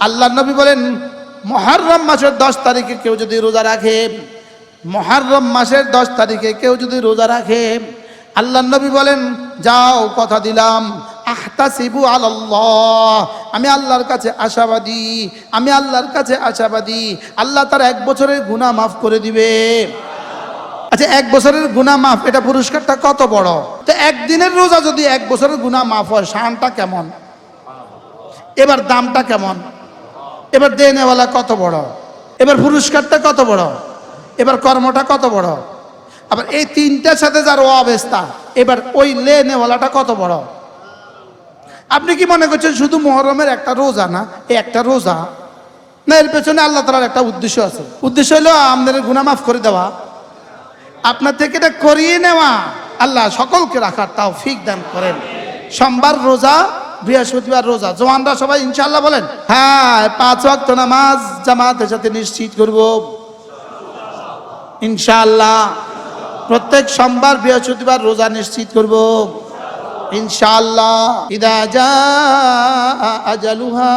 আল্লাহর নবী বলেন মুহররম মাসের 10 তারিখে কেউ যদি রোজা রাখে, মুহররম মাসের 10 তারিখে কেউ যদি রোজা রাখে, আল্লাহর নবী বলেন যাও কথা দিলাম আহতাসিবু আলাল্লাহ, আমি আল্লাহর কাছে আশাবাদী, আমি আল্লাহর কাছে আশাবাদী আল্লাহ তার 1 বছরের গুনাহ মাফ করে দিবে। আচ্ছা 1 বছরের গুনাহ মাফ, এটা পুরস্কারটা কত বড়। তো একদিনের রোজা যদি 1 বছরের গুনাহ মাফ হয়, শানটা কেমন, এবার দামটা কেমন, এবার দেনেওয়ালা কত বড়, এবার পুরস্কারটা কত বড়, এবার কর্মটা কত বড়। আবার এই তিনটার সাথে যার অবস্থা, এবার ওই লেনেওয়ালাটা কত বড়। আপনি কি মনে করছেন শুধু মুহররমের একটা রোজা না, এই একটা রোজা না, এর পেছনে আল্লাহ তাআলার একটা উদ্দেশ্য আছে। উদ্দেশ্য হলো আমাদের গুনাহ মাফ করে দেওয়া, আপনার থেকে এটা করিয়ে নেওয়া। আল্লাহ সকলকে রাখার তৌফিক দান করেন। সোমবার রোজা, বৃহস্পতিবার রোজা, জওয়ানরা সবাই ইনশাআল্লাহ বলেন হ্যাঁ। 5 ওয়াক্ত নামাজ জামাতের সাথে নিশ্চিত করব ইনশাআল্লাহ। প্রত্যেক সোমবার বৃহস্পতিবার রোজা নিশ্চিত করব ইনশাআল্লাহ। ইদা জাআ আজালুহা,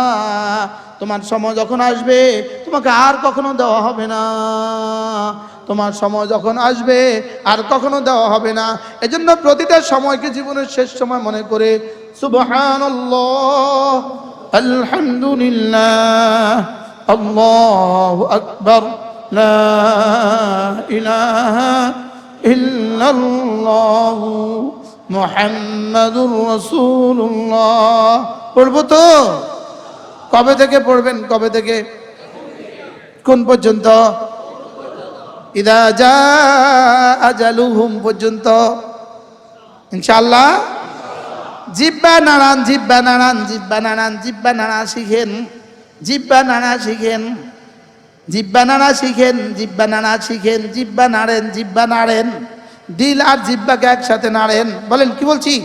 তোমার সময় যখন আসবে তোমাকে আর কখনো দেওয়া হবে না, তোমার সময় যখন আসবে আর কখনো দেওয়া হবে না। এজন্য প্রতিটা সময়কে জীবনের শেষ সময় মনে করে সুবহানাল্লাহ, আলহামদুলিল্লাহ, আল্লাহু আকবার, লা ইলাহা ইল্লাল্লাহ, মুহাম্মাদুর রাসূলুল্লাহ। পড়বো তো? কবে থেকে পড়বেন, কবে থেকে কোন পর্যন্ত? ইদা জাআ আজালুহুম পর্যন্ত ইনশাআল্লাহ। জিব্বা নাড়ান, জিব্বা নাড়ান, জিব্বা নাড়ান, জিব্বা নাড়া শিখেন, জিব্বা নাড়া শিখেন, জিব্বা নাড়া শিখেন, জিব্বা নাড়া শিখেন, জিব্বা নাড়েন, জিব্বা নাড়েন, দিল আর জিব্বাকে একসাথে নাড়েন। বলেন কি বলছি?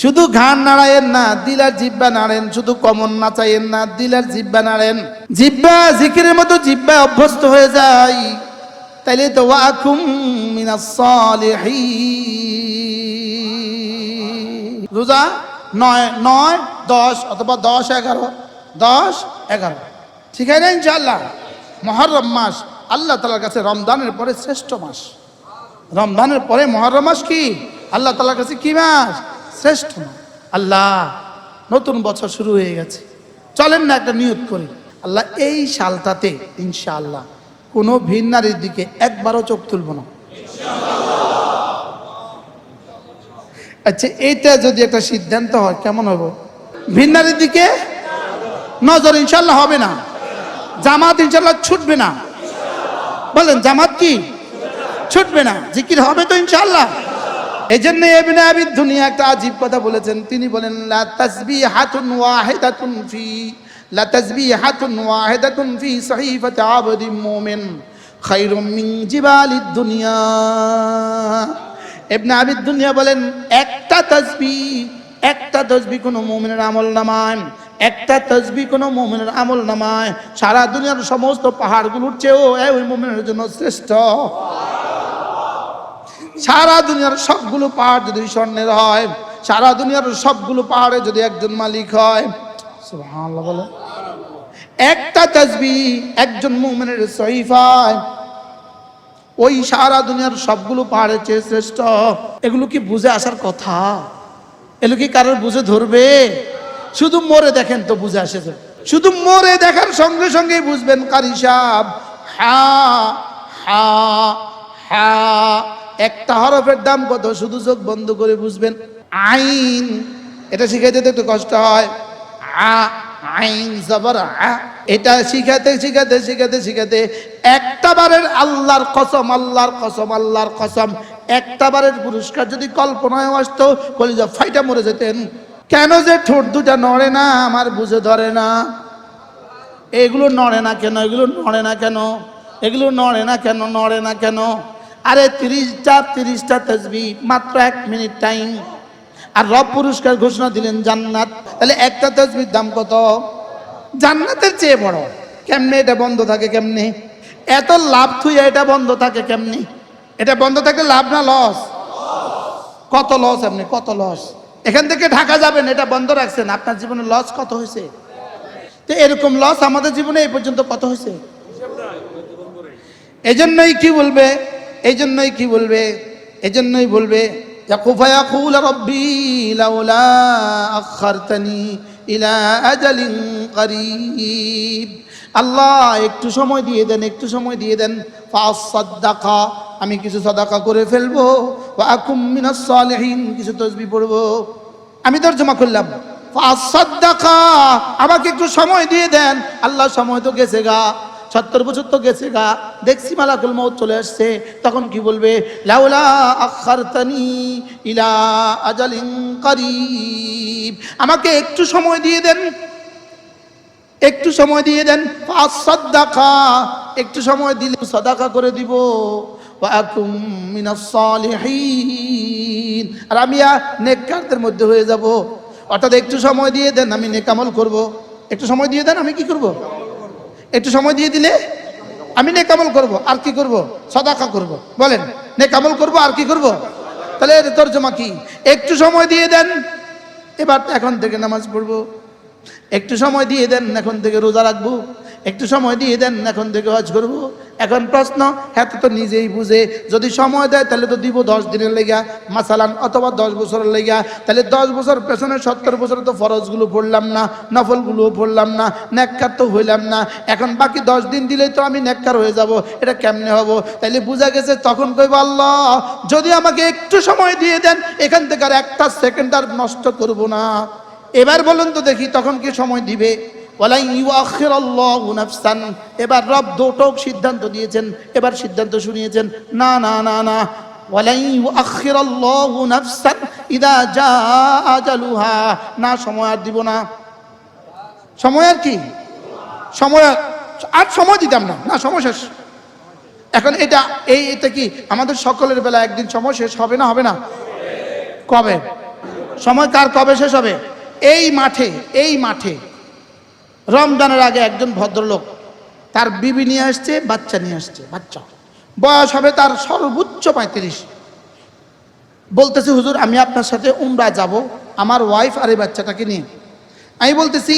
শুধু ঘাড় নাড়ায়েন না, দিল আর জিব্বা নাড়েন। শুধু কমন নাচাইয়েন না, দিল আর জিব্বা নাড়েন। জিব্বা জিকিরের মতো জিব্বা অভ্যস্ত হয়ে যায়, তাইলে তো ওয়াকুম মিনাস সালিহিন। রোজা 9, 9, 10 অথবা 10, 11, 10, 11, ঠিক আছে না ইনশাআল্লাহ। মুহররম মাস আল্লাহ তাআলার কাছে রমজানের পরে শ্রেষ্ঠ মাস। রমজানের পরে মুহররম মাস কি আল্লাহ তাআলার কাছে কি মাস? শ্রেষ্ঠ মাস। আল্লাহ নতুন বছর শুরু হয়ে গেছে, চলেন না একটা নিয়ত করি, আল্লাহ এই সালটাতে ইনশাআল্লাহ কোনো ভিন নারীর দিকে একবারও চোখ তুলব না। আচ্ছা এইটা যদি একটা সিদ্ধান্ত হয় কেমন হবে? ভিন নারীর দিকে নজর ইনশাআল্লাহ হবে না, জামাত ইনশাআল্লাহ ছুটবে না। বলেন জামাত কি ছুটবে না, জিকির হবে তো ইনশাআল্লাহ। এই জন্য ইবনে আবি দুনিয়া একটা আজীব কথা বলেছেন। তিনি বলেন লা তাসবিহাতুন ওয়াহিদাতুন ফি, লা তাসবিহাতুন ওয়াহিদাতুন ফি সহিফাতি আবদিন মুমিন খায়রুম মিন জিবালিদ দুনিয়া। ইবনে আবি দুনিয়া বলেন একটা তাসবিহ কোনো মুমিনের আমলনামায়, একটা তাসবিহ কোনো মুমিনের আমলনামায় সারা দুনিয়ার সমস্ত পাহাড়গুলোর চেয়েও ওই মুমিনের জন্য শ্রেষ্ঠ। সারা দুনিয়ার সবগুলো পাহাড় যদি স্বর্ণের হয়, সারা দুনিয়ার সবগুলো পাহাড়ে যদি একজন মালিক হয়, সুবহানাল্লাহ বলে, একটা তাসবিহ একজন মুমিনের সহিফায় ওই সারা দুনিয়ার সবগুলো পাহাড়ের চেয়ে শ্রেষ্ঠ। এগুলো কি বুঝে আসার কথা? এগুলো কি কারোর বুঝে ধরবে? শুধু মরে দেখেন তো বুঝে আসে। শুধু মরে দেখার সঙ্গে সঙ্গেই বুঝবেন কারি সাহেব হা হা হা একটা হরফের দাম কত শুধু চোখ বন্ধ করে বুঝবেন। আইন, এটা শিখাইতে তো একটু কষ্ট হয়। আইন জবর আ, এটা শিখাতে শিখাতে শিখাতে শিখাতে একটা বারের আল্লাহর কসম, আল্লাহর কসম, আল্লাহর কসম, একটা বারের পুরস্কার যদি কল্পনায় আসতো কলিজা ফাইটা মরে যেতেন। কেন যে ঠোঁট দুটা নড়ে না আমার বুঝে ধরে না। এগুলো নড়ে না কেন, এগুলো নড়ে না কেন, এগুলো নড়ে না কেন, নড়ে না কেন? আরে 30টা তাসবিহ মাত্র 1 মিনিট টাইম, আর রব পুরস্কার ঘোষণা দিলেন জান্নাত। তাহলে একটা তাসবিহর দাম কত? জান্নাতের চেয়ে বড়। কেমনে এটা বন্ধ থাকে? কেমনে এত লাভ থুইয়া এটা বন্ধ থাকে? কেমনে এটা বন্ধ থাকে? লাভ না লস? কত লস? আপনি কত লস? এখান থেকে ঢাকা যাবেন, এটা বন্ধ রাখছেন, আপনার জীবনে লস কত হয়েছে? তো এরকম লস আমাদের জীবনে এই পর্যন্ত কত হয়েছে? এজন্যই কি বলবে, এজন্যই কি বলবে, এজন্যই বলবে ইয়াকুল রব্বি লাউলা আখারতানি ইলা আজালিন করিব, আল্লাহ একটু সময় দিয়ে দেন, একটু সময় দিয়ে দেন, ফাসাদদাকা, আমি কিছু সাদাকা করে ফেলবো, ওয়া আকুম মিনাস সালিহিন, কিছু তাসবিহ পড়বো। আমি তরজমা করলাম, ফাসাদদাকা, আমাকে একটু সময় দিয়ে দেন। আল্লাহ সময় তো গেছে গা, 70 বছর তো গেছে গা, দেখছি মালাকুল মউত চলে আসছে, তখন কি বলবে? লাউলা আখারতানি ইলা আজালিন করিব, আমাকে একটু সময় দিয়ে দেন, একটু সময় দিয়ে দেন। ফাসাদদাকা, একটু সময় দিলে সাদাকা করে দিব। ওয়া আকুম মিনাস সালিহিন, আর আমি নেককারদের মধ্যে হয়ে যাব। অর্থাৎ একটু সময় দিয়ে দেন, আমি নেক আমল করব। একটু সময় দিয়ে দেন, আমি কি করব? একটু সময় দিয়ে দিলে আমি নেক আমল করব। আর কি করব? সাদাকা করব। বলেন, নেক আমল করব আর কি করব? তাহলে এর তরজমা কি? একটু সময় দিয়ে দেন, এবার এখন থেকে নামাজ পড়বো। একটু সময় দিয়ে দেন, এখন থেকে রোজা রাখবো। একটু সময় দিয়ে দেন, এখন থেকে হজ করবো। এখন প্রশ্ন, হ্যাঁ তো নিজেই বুঝে, যদি সময় দেয় তাহলে তো দিব 10 দিনের লেগা মাসালান, অথবা 10 বছরের লেগা। তাহলে 10 বছর পেছনে 70 বছরে তো ফরজগুলো পড়লাম না, নফলগুলোও পড়লাম না, নেককার তো হইলাম না। এখন বাকি 10 দিন দিলেই তো আমি নেককার হয়ে যাব। এটা কেমনে হব? তাইলে বোঝা গেছে তখন কইব, আল্লাহ যদি আমাকে একটু সময় দিয়ে দেন, এখান থেকে আর একটা সেকেন্ড আর নষ্ট করব না। এবার বলুন তো দেখি, তখন কি সময় দিবে? ওয়ালা ইউআখিরাল্লাহু নাফসান, এবার রব দুটো সিদ্ধান্ত দিয়েছেন, এবার সিদ্ধান্ত শুনিয়েছেন, না না না না, ওয়ালা ইউআখিরাল্লাহু নাফসান ইযা জাআ আজালুহা, না সময় আর দিব না। সময় আর কি? সময় আর সময় দিতাম না, না সময় শেষ। এখন এটা কি আমাদের সকলের বেলা একদিন সময় শেষ হবে না? হবে না? কবে সময় কার কবে শেষ হবে? এই মাঠে রমজানের আগে একজন ভদ্রলোক তার বিবি নিয়ে আসছে, বাচ্চা নিয়ে আসছে। বাচ্চা বয়স হবে তার সর্বোচ্চ 35। বলতেছে, হুজুর আমি আপনার সাথে উমরা যাব, আমার ওয়াইফ আর এই বাচ্চাটাকে নিয়ে। আমি বলতেছি,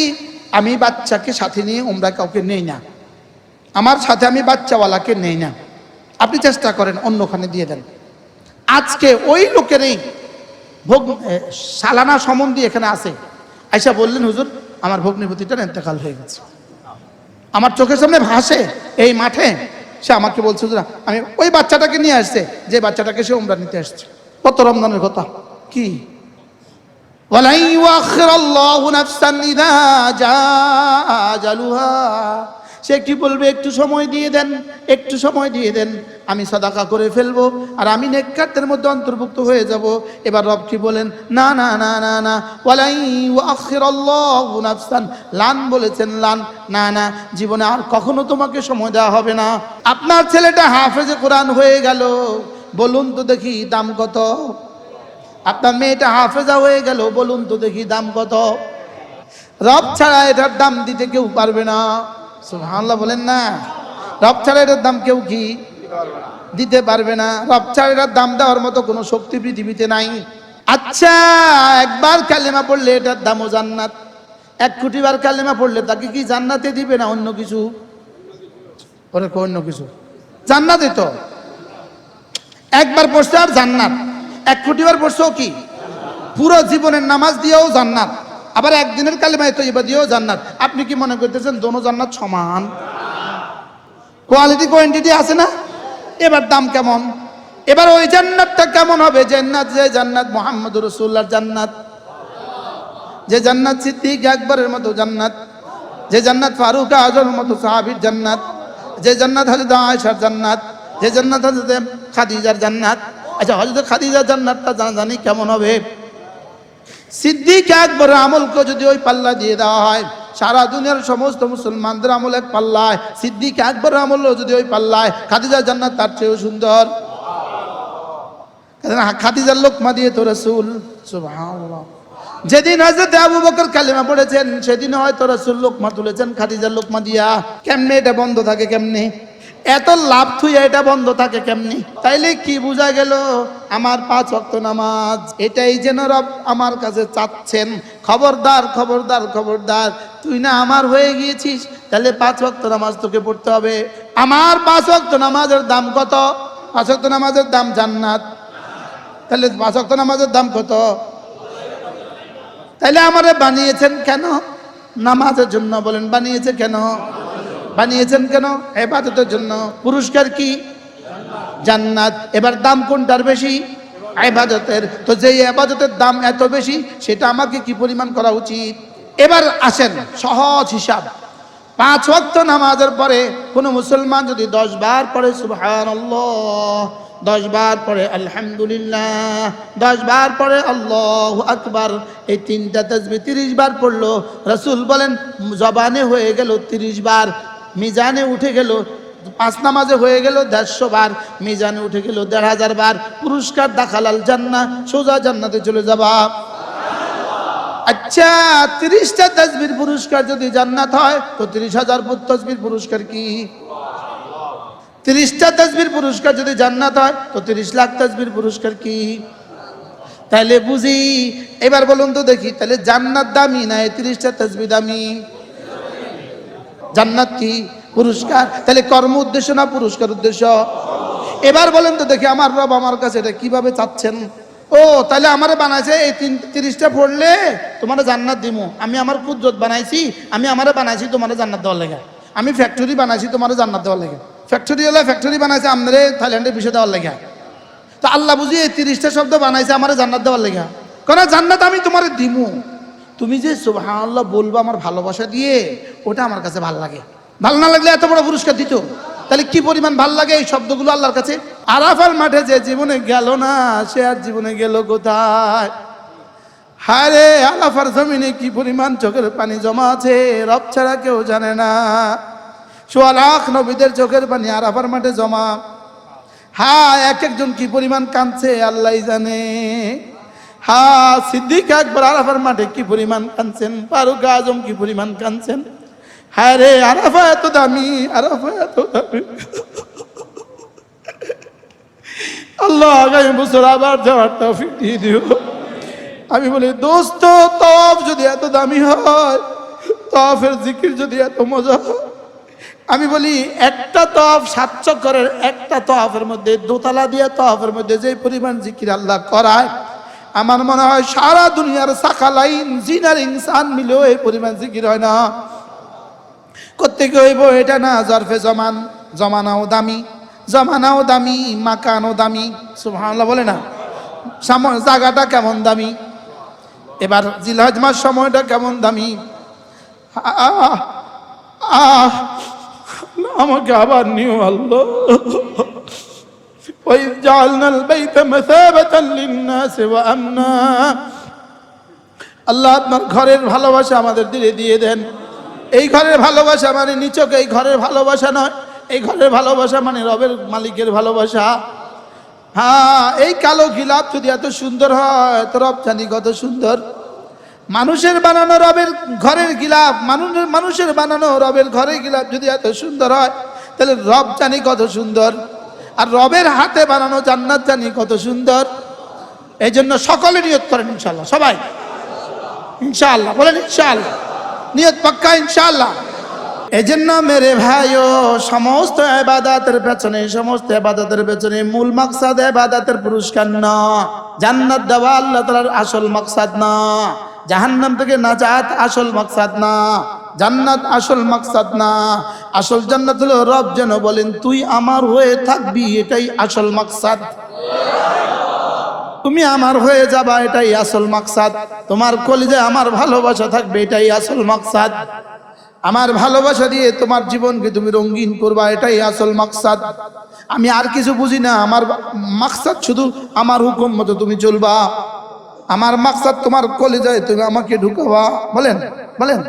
আমি বাচ্চাকে সাথে নিয়ে উমরা কাউকে নেই না, আমার সাথে আমি বাচ্চাওয়ালাকে নেই না, আপনি চেষ্টা করেন অন্যখানে দিয়ে দেন। আজকে ওই লোকেরই সালানা সম্বন্ধী এখানে আছে, আয়সা বললেন, হুজুর আমার ভগ্নিপতিটার ইন্তেকাল হয়ে গেছে। আমার চোখের সামনে ভাসে এই মাঠে, সে আমাকে বলছে, হুজুর আমি ওই বাচ্চাটাকে নিয়ে আসছে, যে বাচ্চাটাকে সে উমরা নিতে আসছে। কত রমজানের কথা কি? ওয়ালা ইউআখিরাল্লাহু নাফসান ইযা জাআ আজালুহা, সে কি বলবে? একটু সময় দিয়ে দেন, একটু সময় দিয়ে দেন, আমি সাদাকা করে ফেলবো, আর আমি নেককারদের মধ্যে অন্তর্ভুক্ত হয়ে যাব। এবার রব কি বলেন? না না না না না, ওয়ালা ইউআখিরাল্লাহু নাফসান, লান বলেছেন, লান, না না, জীবনে আর কখনো তোমাকে সময় দেওয়া হবে না। আপনার ছেলেটা হাফেজে কোরআন হয়ে গেল, বলুন তো দেখি দাম কত? আপনার মেয়েটা হাফেজা হয়ে গেল, বলুন তো দেখি দাম কত? রব ছাড়া এটার দাম দিতে কেউ পারবে না। সুবহানাল্লাহ বলেন না? রব ছাড়া এটার দাম কেউ কি দিতে পারবে না। রব ছাড়া এটার দাম দেওয়ার মতো কোনো শক্তি পৃথিবীতে নাই। আচ্ছা, একবার কালেমা পড়লে এটার দামও জান্নাত। 1 কোটি বার কালেমা পড়লে তাকে কি জান্নাতে দিবে না অন্য কিছু? অন্য কিছু জান্নাতে তো একবার পড়ছে আর জান্নাত, 1 কোটি বার পড়ছেও কি পুরো জীবনের নামাজ দিয়েও জান্নাত, আবার একদিনের কালেমায়ে তয়্যিবা দিয়েও জান্নাত। আপনি কি মনে করতেছেন দোনো জান্নাত সমান? কোয়ালিটি কোয়ান্টিটি আছে না? এবার দাম কেমন? এবার ওই জান্নাতটা কেমন হবে? জান্নাত, যে জান্নাত মুহাম্মদুর রাসূলুল্লাহর জান্নাত, যে জান্নাত সিদ্দিক আকবরের মতো জান্নাত, যে জান্নাত ফারুক আজমের মতো সাহাবীর জান্নাত, যে জান্নাত হযরত আয়েশার জান্নাত, যে জান্নাত হযরত খাদিজার জান্নাত। আচ্ছা, হযরত খাদিজার জান্নাতটা জানি কেমন হবে? সিদ্দিক আকবরের আমলকে যদি ওই পাল্লা দিয়ে দেওয়া হয়, সারা দুনিয়ার সমস্ত মুসলমানদের আমল এক পাল্লায়, সিদ্দিক আকবরের আমলও যদি ওই পাল্লায়, খাদিজার জান্নাত তার চেয়েও সুন্দর। খাদিজার লোকমা দিয়ে তো রাসূল, সুবহানাল্লাহ, যেদিন হযরত আবু বকর কালেমা পড়েছেন সেদিন হয়তো রাসূল লোকমা তুলেছেন খাদিজার লোকমা দিয়া। কেমনে এটা বন্ধ থাকে? কেমনে এত লাভ থুইয়া এটা বন্ধ থাকে কেমনি? তাইলে কি বোঝা গেল? আমার 5 ওয়াক্ত নামাজ, এটাই যেন রব আমার কাছে চাচ্ছেন। খবরদার খবরদার খবরদার, তুই না আমার হয়ে গিয়েছিস, তাহলে 5 ওয়াক্ত নামাজ তোকে পড়তে হবে। আমার 5 ওয়াক্ত নামাজের দাম কত? 5 ওয়াক্ত নামাজের দাম জান্নাত। তাহলে 5 ওয়াক্ত নামাজের দাম কত? তাহলে আমারে বানিয়েছেন কেন? নামাজের জন্য। বলেন বানিয়েছে কেন? বানিয়েছেন কেন? ইবাদতের জন্য। পুরস্কার কি? জান্নাত। এবার দাম কোনটার বেশি? ইবাদতের। তো যেই ইবাদতের দাম এত বেশি, সেটা আমাকে কি পরিমাণ করা উচিত? এবার আসেন সহজ হিসাব। 5 ওয়াক্ত নামাজের পরে কোন মুসলমান যদি 10 বার পড়ে সুবহানাল্লাহ, 10 বার পড়ে আলহামদুলিল্লাহ, 10 বার পড়ে আল্লাহু আকবার, এই 3টা তাসবিহ 30 বার পড়লো, রাসূল বলেন জবানে হয়ে গেল 30 বার, মিজানে উঠে গেল 5 নামাজে হয়ে গেল 150 বার, মিজানে উঠে গেল 1500 বার। পুরস্কার দাখালাল জান্নাহ, সোজা জান্নাতে চলে যাবা। আচ্ছা, 30টা তাসবির পুরস্কার যদি জান্নাত হয়, তো 30,000 তাসবির পুরস্কার কি? 30টা তাসবির পুরস্কার যদি জান্নাত হয়, তো 30 লাখ তাসবির পুরস্কার কি? তাহলে বুঝি। এবার বলুন তো দেখি, তাহলে জান্নাত দামি না 30টা তাসবিহ দামি? জান্নাত কি? পুরস্কার। তাহলে কর্ম উদ্দেশ্য না পুরস্কার উদ্দেশ্য? এবার বলেন তো দেখি, আমার রব আমার কাছে এটা কিভাবে চাচ্ছেন? ও তাহলে আমারে বানাইছে এই 30টা পড়লে তোমার জান্নাত দিমু। আমি আমার কুদরত বানাইছি, আমি আমারে বানাইছি তোমার জান্নাত দেওয়ার লেগে। আমি ফ্যাক্টরি বানাইছি তোমার জান্নাত দেওয়ার লেগে। ফ্যাক্টরি হলে ফ্যাক্টরি বানাইছে আপনারে থাইল্যান্ডের বিষয় দেওয়ার লেগে। তো আল্লাহ বুঝি এই 30টা শব্দ বানাইছে আমারে জান্নাত দেওয়ার লেগে। কেন? জান্নাত আমি তোমারে দিমু। তুমি যে সুবহানাল্লাহ বলবো আমার ভালোবাসা দিয়ে, ওটা আমার কাছে ভালো লাগে। ভালো না লাগলে এত বড় পুরস্কার দিত? তাহলে কি পরিমাণ ভাল লাগে এই শব্দগুলো আল্লাহর কাছে। আরাফার মাঠে যে জীবনে গেল না, সে আর জীবনে গেল কোথায়? হায় রে, আরাফার জমিনে কি পরিমাণ চোখের পানি জমা আছে, রব ছাড়া কেউ জানে না। 1.25 লাখ নবীদের চোখের পানি আরাফার মাঠে জমা। হ্যাঁ, এক একজন কি পরিমাণ কাঁদছে আল্লাহই জানে। হ্যাঁ, সিদ্দিক আকবর আরাফার মাঠে কি পরিমাণ কাঁদছেন, ফারুক আজম কি পরিমাণ কাঁদছেন। হ্যাঁ রে, আরাফা এত দামি, আরাফা এত দামি। আল্লাহ আগামী বছর আবার যাওয়ার তৌফিক দিয়ে দিও। আমি বলি দোস্ত, তওয়াফ যদি এত দামি হয়, তওয়াফের জিকির যদি এত মজা হয়, আমি বলি একটা তওয়াফ 7 চক্করের একটা তওয়াফের মধ্যে, দোতলা দিয়ে তওয়াফের মধ্যে যে পরিমাণ জিকির আল্লাহ করায়, আমার মনে হয় সারা দুনিয়ার সাকালাইন জিনার ইনসান মিলেও এই পরিমাণ জিকির হয় না। করতে হইব এটা না জরফে জমান, জমানাও দামি, জমানাও দামি, মাকানও দামি। সুবহানাল্লাহ বলে না? জায়গাটা কেমন দামি, এবার জিলহজ মাস সময়টা কেমন দামি। আমাকে আবার নিও আল্লাহ। ওই জাআলনাল বাইতা মাসাবাতান লিন-নাসি ওয়া আমনা। আল্লাহ আপনার ঘরের ভালোবাসা আমাদের দিলে দিয়ে দেন। এই ঘরের ভালোবাসা মানে নিছক এই ঘরের ভালোবাসা নয়, এই ঘরের ভালোবাসা মানে রবের মালিকের ভালোবাসা। হ্যাঁ, এই কালো গিলাপ যদি এত সুন্দর হয়, তো রব জানি কত সুন্দর। মানুষের বানানো রবের ঘরের গিলাপ, মানুষের বানানো রবের ঘরের গিলাপ যদি এত সুন্দর হয়, তাহলে রব জানি কত সুন্দর। আর রবের হাতে বানানো জান্নাত জানি কত সুন্দর। এই জন্য সকলে নিয়ত করেন ইনশাআল্লাহ। সবাই ইনশাআল্লাহ বলেন, ইনশাআল্লাহ। নিয়ত পাক্কা ইনশাআল্লাহ। এজন্য মেরে ভাইও, সমস্ত ইবাদতের পেছনে, সমস্ত ইবাদতের পেছনে মূল মাকসাদ ইবাদতের পুরস্কার না, জান্নাত দেওয়া আল্লাহ তাআলার আসল মাকসাদ না, জাহান্নাম থেকে নাজাত আসল মাকসাদ না, জান্নাত আসল মাকসাদ না। আসল জান্নাত হলো রব যেন বলেন তুই আমার হয়ে থাকবি, এটাই আসল মাকসাদ। তুমি আমার হয়ে যাবা, এটাই আসল মাকসাদ। তোমার কলিজায় আমার ভালোবাসা থাকবে, এটাই আসল মাকসাদ। আমার ভালোবাসা দিয়ে তোমার জীবনকে তুমি রঙিন করবা, এটাই আসল মাকসাদ। আমি আর কিছু বুঝি না, আমার মাকসাদ শুধু আমার হুকুম মতো তুমি চলবা। আমার মাকসাদ তোমার কলিজায় তুমি আমাকে ঢুকাবা। বলেন বলেন,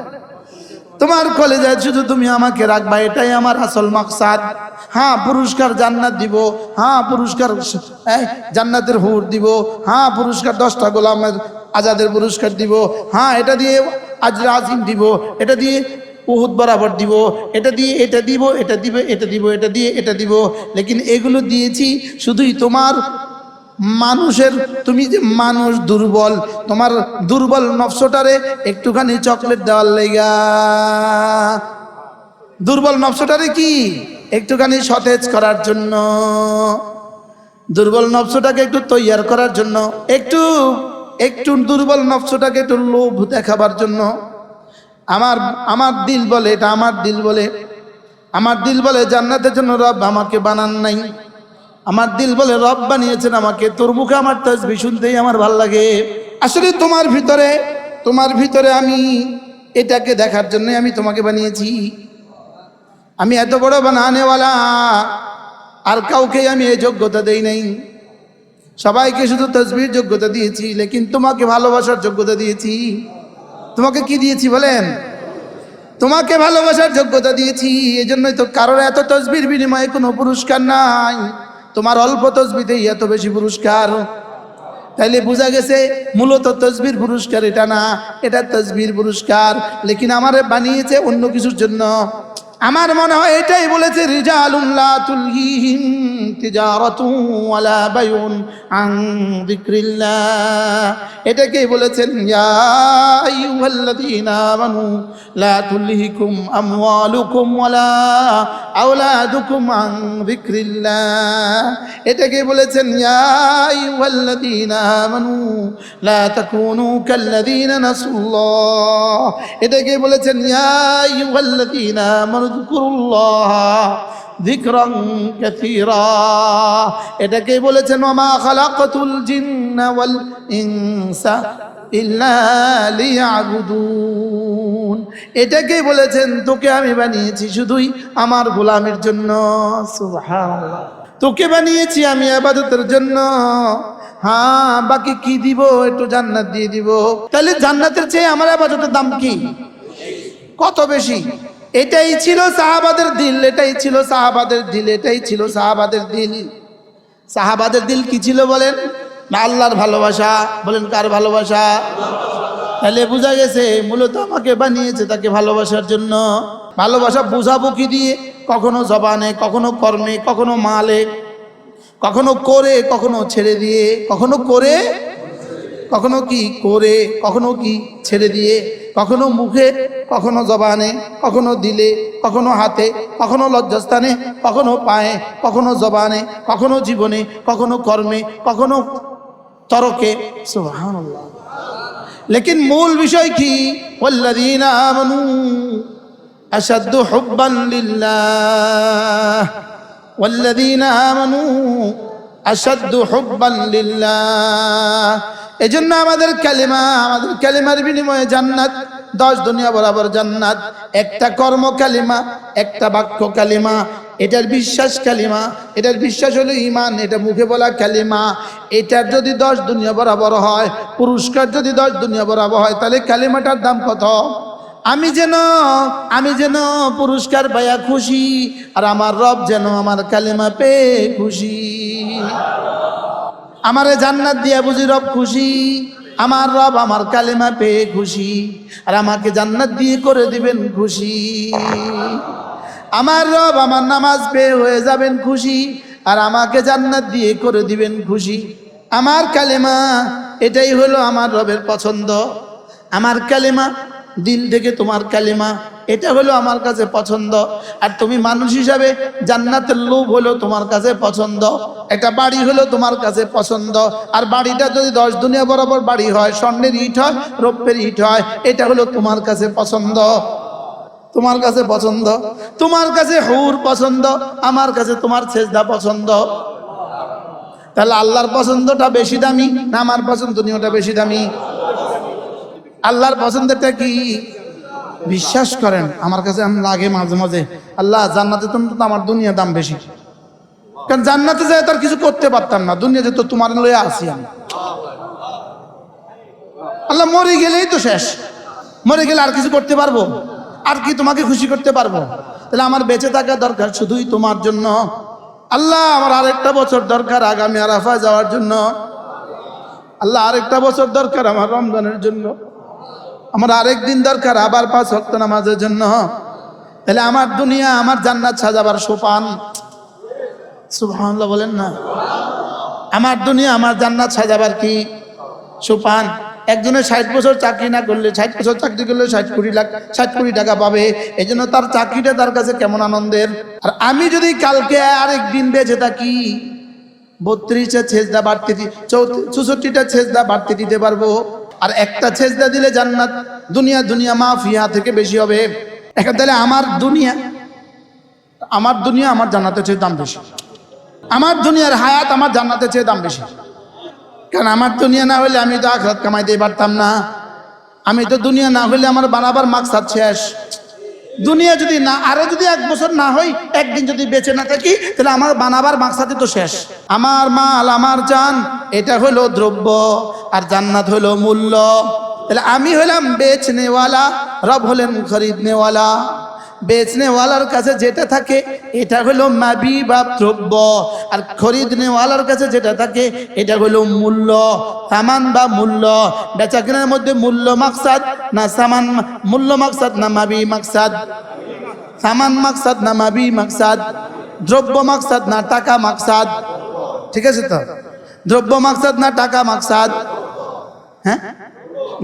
তোমার কলিজায় শুধু তুমি আমাকে রাখবা, এটাই আমার আসল মাকসাদ। হ্যাঁ, পুরস্কার জান্নাত দিব, হ্যাঁ পুরস্কার জান্নাতের হুর দিব, হ্যাঁ পুরস্কার 10টা গোলামের আজাদের পুরস্কার দিব, হ্যাঁ এটা দিয়ে আজরা আজিম দিব, এটা দিয়ে উহুদ বরাবর দিব, এটা দিয়ে এটা দিব, এটা দিব, এটা দিব, এটা দিয়ে এটা দিব। লেকিন এগুলো দিয়েছি শুধুই তোমার মানুষের, তুমি যে মানুষ দুর্বল, তোমার দুর্বল নফসটারে একটুখানি চকলেট দেওয়ার লাইগা, দুর্বল নফসটারে কি একটুখানি সতেজ করার জন্য, দুর্বল নফসটাকে একটু তৈয়ার করার জন্য, একটু একটু দুর্বল নফসটাকে একটু লোভ দেখাবার জন্য আমার দিল বলে, এটা আমার দিল বলে, আমার দিল বলে জান্নাতের জন্য রব আমাকে বানান নাই, আমার দিল বলে রব বানিয়েছেন আমাকে, তোর মুখে আমার তাসবিহ শুনতেই আমার ভাল লাগে। আসলে তোমার ভিতরে আমি এটাকে দেখার জন্য আমি তোমাকে বানিয়েছি। আমি এত বড় বানানেওয়ালা, আর কাউকে আমি এই যোগ্যতা দেই নাই। সবাইকে শুধু তাসবিহর যোগ্যতা দিয়েছি, লেকিন তোমাকে ভালোবাসার যোগ্যতা দিয়েছি। তোমাকে কি দিয়েছি বলেন? তোমাকে ভালোবাসার যোগ্যতা দিয়েছি। এজন্যই তো কারোর এত তাসবিহর বিনিময়ে কোনো পুরস্কার নাই, তোমার অল্প তাসবিহতেই এত বেশি পুরস্কার। তাইলে বোঝা গেছে মূলত তাসবিহর পুরস্কার এটা না, এটা তাসবিহর পুরস্কার, লেকিন আমারে বানিয়েছে অন্য কিছুর জন্য। আমার মনে হয় এটাই বলেছে, রিজালুন লা তুলহিহিম তিজারাতুন ওয়ালা বাইউন আন যিকরিল্লাহ। এটাকেই বলেছেন, ইয়া আইয়ুহাল্লাযীনা আমানু লা তুলহিকুম আমওয়ালুকুম ওয়ালা আওলাদুকুম আন যিকরিল্লাহ। এটাকেই বলেছেন, ইয়া আইয়ুহাল্লাযীনা আমানু লা তাকুনু কাল্লাযীনা নাসুল্লাহ। এটাকেই বলেছেন, ইয়া আইয়ুহাল্লাযীনা আমানু যকুরুল্লাহ যিকরান কাসীরা। এটাকেই বলেছেন, ওয়া মা খালাকাতুল জিন্না ওয়াল ইনসা ইল্লা লিয়াবুদুন। এটাকেই বলেছেন, তোকে আমি বানিয়েছি শুধুই আমার গোলামের জন্য। সুবহানাল্লাহ, তোকে বানিয়েছি আমি ইবাদতের জন্য। হ্যাঁ, বাকি কি দিব? একটু জান্নাত দিয়ে দিব। তাহলে জান্নাতের চেয়ে আমার ইবাদতের দাম কি? কত বেশি? এটাই ছিল সাহাবাদের দিল, এটাই ছিল সাহাবাদের দিল, এটাই ছিল সাহাবাদের দিল। সাহাবাদের দিল কি ছিল বলেন? না আল্লাহর ভালোবাসা। বলেন কার ভালোবাসা? তাহলে বোঝা গেছে মূলত আমাকে বানিয়েছে তাকে ভালোবাসার জন্য। ভালোবাসা বুঝাবো কি দিয়ে? কখনো জবানে, কখনো কর্মে, কখনো মালে, কখনো করে, কখনো ছেড়ে দিয়ে, কখনো করে, কখনো কি করে, কখনো কি ছেড়ে দিয়ে, কখনো মুখে, কখনো জবানে, কখনো দিলে, কখনো হাতে, কখনো লজ্জাস্থানে, কখনো পায়ে, কখনো জবানে, কখনো জীবনে, কখনো কর্মে, কখনো তরকে। সুবহানাল্লাহ। লেকিন মূল বিষয় কি? ওয়াল্লাযীনা আমানু আশাদ্দু হুব্বান লিল্লাহ, ওয়াল্লাযীনা আমানু আশাদ্দু হুব্বান লিল্লাহ। এজন্য আমাদের কালিমার বিনিময়ে জান্নাত, 10 দুনিয়া বরাবর জান্নাত। একটা কর্ম কালিমা, একটা বাক্য কালিমা, এটার বিশ্বাস কালিমা, এটার বিশ্বাস হলো ঈমান, এটা মুখে বলা কালিমা। এটার যদি 10 দুনিয়া বরাবর হয়, পুরস্কার যদি 10 দুনিয়া বরাবর হয়, তাহলে কালিমাটার দাম কত? আমি যেন পুরস্কার পাইয়া খুশি, আর আমার রব যেন আমার কালিমা পেয়ে খুশি। আমারে জান্নাত দিয়া বুঝি রব খুশি, আমার রব আমার কালেমা পেয়ে খুশি, আর আমাকে জান্নাত দিয়ে করে দিবেন খুশি। আমার রব আমার নামাজ পেয়ে হয়ে যাবেন খুশি, আর আমাকে জান্নাত দিয়ে করে দিবেন খুশি। আমার কালেমা, এটাই হলো আমার রবের পছন্দ। আমার কালেমা, দিল থেকে তোমার কালেমা, এটা হলো আমার কাছে পছন্দ। আর তুমি মানুষ হিসাবে জান্নাতের লোভ হলো তোমার কাছে পছন্দ। একটা বাড়ি হলো তোমার কাছে পছন্দ, আর বাড়িটা যদি 10 দুনিয়া বরাবর বাড়ি হয়, স্বর্ণের ইট হয়, রৌপ্যের ইট হয়, এটা হলো তোমার কাছে পছন্দ। তোমার কাছে পছন্দ, তোমার কাছে হুর পছন্দ, আমার কাছে তোমার সেজদা পছন্দ। তাহলে আল্লাহর পছন্দটা বেশি দামি না আমার পছন্দ নিয়েটা বেশি দামি? আল্লাহর পছন্দটা কি? বিশ্বাস করেন, আমার কাছে লাগে মাঝে মাঝে, আল্লাহ জান্নাতে তো আমার দুনিয়া দাম বেশি, কারণ জান্নাতে যায় তার কিছু করতে পারতাম না, দুনিয়াতে তো তোমার লয়ে আসি আমি। আল্লাহ মরে গেলেই তো শেষ, মরে গেলে আর কিছু করতে পারবো? আর কি তোমাকে খুশি করতে পারবো? তাহলে আমার বেঁচে থাকা দরকার শুধুই তোমার জন্য। আল্লাহ আমার আরেকটা বছর দরকার আগামী আরাফায় যাওয়ার জন্য। আল্লাহ আরেকটা বছর দরকার আমার রমজানের জন্য। আমার আরেক দিন দরকার আবার 5 ওয়াক্ত নামাজের জন্য। তাহলে আমার দুনিয়া, আমার জান্নাত সাজাবার সোপান। সুবহানাল্লাহ বলেন না? আমার দুনিয়া আমার জান্নাত সাজাবার কি সোপান। একজনের 60 বছর চাকরি না করলে, 60 বছর চাকরি করলে 60 কোটি টাকা পাবে, এই জন্য তার চাকরিটা তার কাছে কেমন আনন্দের। আর আমি যদি কালকে আরেকদিন বেঁচে থাকি, 32টা ছেজদা বাড়তে 64টা ছেজদা বাড়তে দিতে পারবো, আর একটা ছেজদা দিলে জান্নাত দুনিয়া মাফিয়া থেকে বেশি হবে। এখন তাহলে আমার দুনিয়া আমার জান্নাতের চেয়ে দাম বেশি, আমার দুনিয়ার হায়াত আমার জান্নাতের চেয়ে দাম বেশি। কারণ আমার দুনিয়া না হলে আমি তো আখিরাত কামাইতেই পারতাম না। আমি তো দুনিয়া না হলে আমার বানাবার মাকসাদ শেষ। দুনিয়া যদি না, আরো যদি 1 বছর না হই, একদিন যদি বেঁচে না থাকি, তাহলে আমার বানাবার মাকসাদই তো শেষ। আমার মাল আমার জান এটা হলো দ্রব্য, আর জান্নাত হলো মূল্য। তাহলে আমি হলাম বেচনেওয়ালা, রব হলেন খরিদনেওয়ালা। বেচনেওয়ালার কাছে যেটা থাকে এটা হলো মাবি বা দ্রব্য, আর খরিদনেওয়ালার কাছে যেটা থাকে এটা হলো মূল্য, সামান বা মূল্য। বেচা কেনার মধ্যে মূল্য মাকসাদ না সামান, মূল্য মাকসাদ না মাবি মাকসাদ, সামান মাকসাদ না মাবি মাকসাদ, দ্রব্য মাকসাদ না টাকা মাকসাদ। ঠিক আছে তো? দ্রব্য মাকসাদ না টাকা মাকসাদ? হ্যাঁ,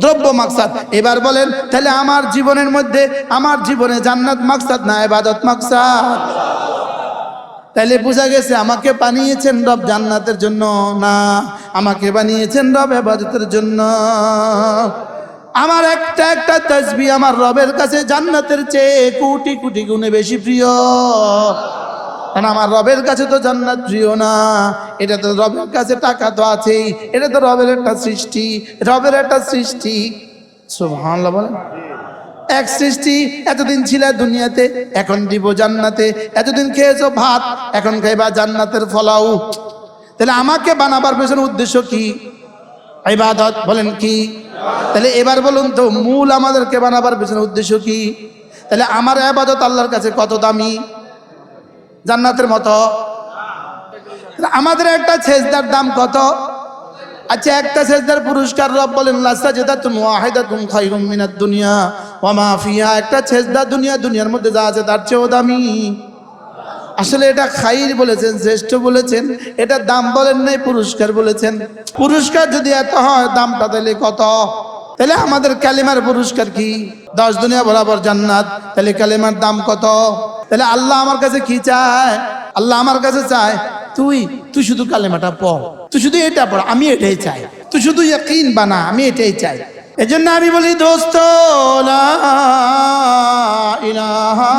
দ্রব্য মাকসাদ। এবার বলেন তাহলে আমার জীবনের মধ্যে, আমার জীবনে জান্নাত মাকসাদ না ইবাদত মাকসাদ? তাহলে বোঝা গেছে আমাকে বানিয়েছেন রব জান্নাতের জন্য না, আমাকে বানিয়েছেন রব ইবাদতের জন্য। আমার একটা তাসবিহ আমার রবের কাছে জান্নাতের চেয়ে কোটি কোটি গুণে বেশি প্রিয়। কারণ আমার রবের কাছে তো জান্নাত প্রিয় না, এটা তো রবের কাছে টাকা তো আছেই, এটা তো রবের একটা সৃষ্টি, রবের একটা সৃষ্টি। সুবহানাল্লাহ বলেন। এক সৃষ্টি, এতদিন ছিল দুনিয়াতে, এখন দিব জান্নাতে। এতদিন খেয়েছো ভাত, এখন খাইবা জান্নাতের ফলাও। তাহলে আমাকে বানাবার পেছনে উদ্দেশ্য কি? ইবাদত। বলেন কি? তাহলে এবার বলুন তো, মূল আমাদেরকে বানাবার পেছনে উদ্দেশ্য কি? তাহলে আমার ইবাদত আল্লাহর কাছে কত দামি? জান্নাতের মতো? আমাদের একটা সেজদার দাম কত? আচ্ছা, একটা সেজদার পুরস্কার রব বলেন লাসাজদাতুন ওয়াহিদাতুন খায়রুম মিনাদ দুনিয়া ওয়া মা ফিহা। একটা সেজদা দুনিয়ার মধ্যে যা আছে তার চেয়েও দামি। আসলে এটা খাইর বলেছেন, শ্রেষ্ঠ বলেছেন, এটা দাম বলেন নাই, পুরস্কার বলেছেন। পুরস্কার যদি এত হয়, দামটা তাহলে কত? তাহলে আমাদের কালিমার পুরস্কার কি? 10 দুনিয়া বরাবর জান্নাত। তাহলে কালিমার দাম কত? তাহলে আল্লাহ আমার কাছে কি চায়? আল্লাহ আমার কাছে চায় তুই শুধু কালেমাটা পড়, তুই শুধু এটা পড়, আমি এটাই চাই। তুই শুধু ইয়াকিন বানা, আমি এটাই চাই। এজন্য আমি বলি দোস্ত, লা ইলাহা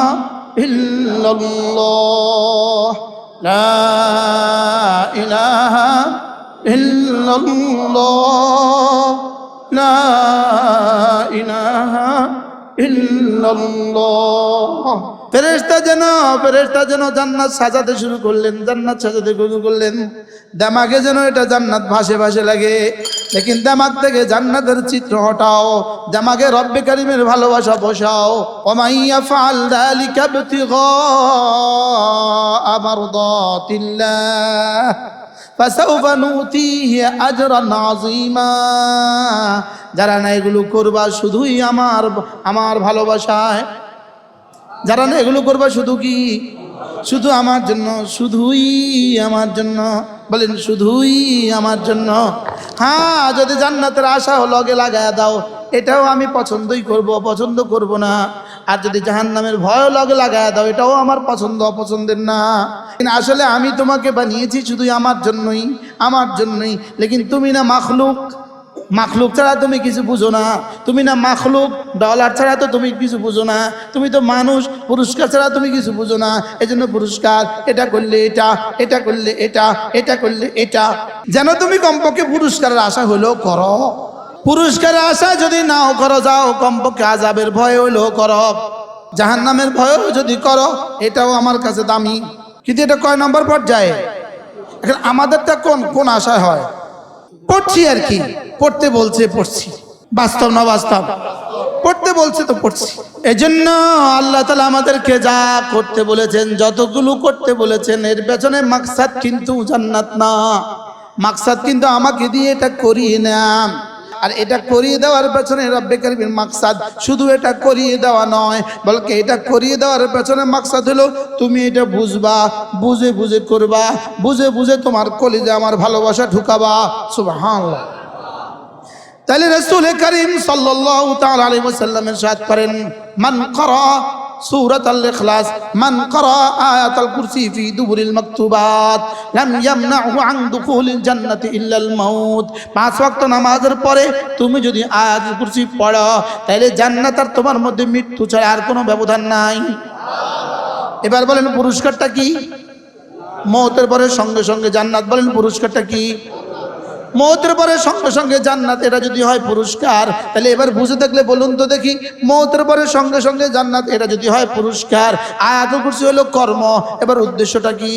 ইল্লাল্লাহ, লা ইলাহা ইল্লাল্লাহ, লা ইলাহা ইল্লাল্লাহ। ফেরেশতা যেন জান্নাত সাজাতে শুরু করলেন, জান্নাত সাজাতে শুরু করলেন। দামাগে যেন এটা জান্নাত ভাসে ভাসে লাগে। লেকিন দামাগ থেকে জান্নাতের চিত্র হটাও, দামাগে রব্বে কারিমের ভালোবাসা বসাও। ওমাই ইয়াফআল যালিকা ইবতিগা মারদাতিল্লাহ ফাসাউফা নুতিহি আজরান আযীমা। যারা না এগুলো করবা শুধুই আমার ভালোবাসায়, যারা না এগুলো করবা শুধু কি? শুধু আমার জন্য, শুধুই আমার জন্য। বলেন শুধুই আমার জন্য। হ্যাঁ, যদি জান্নাতের আশা লগে লাগায়া দাও, এটাও আমি পছন্দই করব, পছন্দ করব না। আর যদি জাহান্নামের ভয় লগে লাগায়া দাও, এটাও আমার পছন্দ অপছন্দের না। আসলে আমি তোমাকে বানিয়েছি শুধুই আমার জন্যই। লেকিন তুমি না মাখলুক ছাড়া তুমি কিছু বুঝো না। তুমি না মাখলুক, ডলার ছাড়া তো তুমি কিছু বুঝো না। তুমি তো মানুষ, পুরস্কার ছাড়া তুমি কিছু বুঝো না। এই জন্য পুরস্কার, এটা করলে এটা, এটা করলে এটা, এটা করলে এটা। যেন তুমি কমপক্ষে পুরস্কারের আশা হলেও করো। পুরস্কারের আশা যদি নাও করো, যাও কমপক্ষে আযাবের ভয় হলেও করো, জাহান্নামের ভয়ও যদি করো, এটাও আমার কাছে দামি। কিন্তু এটা কয় নম্বর পর্যায়ে? এখন আমাদেরটা কোন আশায় হয়? পড়ছি আর কি, পড়তে বলছে পড়ছি, বাস্তব না বাস্তব? পড়তে বলছে তো পড়ছি। এজন্য আল্লাহ তাআলা আমাদেরকে যা করতে বলেছেন, যতগুলো করতে বলেছেন, এর পেছনে মাকসাদ কিন্তু জান্নাত না। মাকসাদ কিন্তু আমাকে দিয়ে এটা করিয়ে না। আর এটা করিয়ে দেওয়ার পেছনে রব্বে কারীমের মাকসাদ শুধু এটা করিয়ে দেওয়া নয়, বলকে এটা করিয়ে দেওয়ার পেছনে মাকসাদ হলো তুমি এটা বুঝবা, বুঝে বুঝে করবা, বুঝে বুঝে তোমার কলিজে আমার ভালোবাসা ঢুকাবা। সুবহানাল্লাহ। তাহলে রাসূল করিম সাল্লাল্লাহু তাআলা আলাইহি ওয়াসাল্লাম ইরশাদ করেন, মান ক্বারা সূরাতুল ইখলাস, মান ক্বারা আয়াতুল কুরসি ফি দুবুরিল মাকতুবাত লাম ইয়ামনাহু আন দুখুলিল জান্নাতি ইল্লাল মাউত। 5 ওয়াক্ত নামাজের পরে তুমি যদি আয়াতুল কুরসি পড়ো তাহলে জান্নাত আর তোমার মধ্যে মৃত্যু ছাড়া আর কোনো ব্যবধান নাই। এবার বলেন পুরস্কারটা কি? মওতের পরে সঙ্গে সঙ্গে জান্নাত। বলেন পুরস্কারটা কি? মওতের পরে সঙ্গে সঙ্গে জান্নাত, এটা যদি হয় পুরস্কার, তাহলে এবার বুঝে থাকলে বলুন তো দেখি, মওতের পরে সঙ্গে সঙ্গে জান্নাত এটা যদি হয় পুরস্কার, আয়াতুল কুরসি হলো কর্ম, এবার উদ্দেশ্যটা কি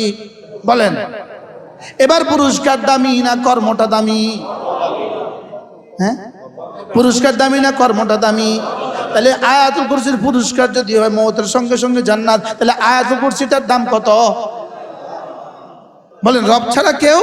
বলেন? এবার পুরস্কার দামি না কর্মটা দামি? হ্যাঁ, পুরস্কার দামি না কর্মটা দামি? তাহলে আয়াতুল কুরসির পুরস্কার যদি হয় মওতের সঙ্গে সঙ্গে জান্নাত, তাহলে আয়াতুল কুরসিটার দাম কত? বলেন রব ছাড়া কেউ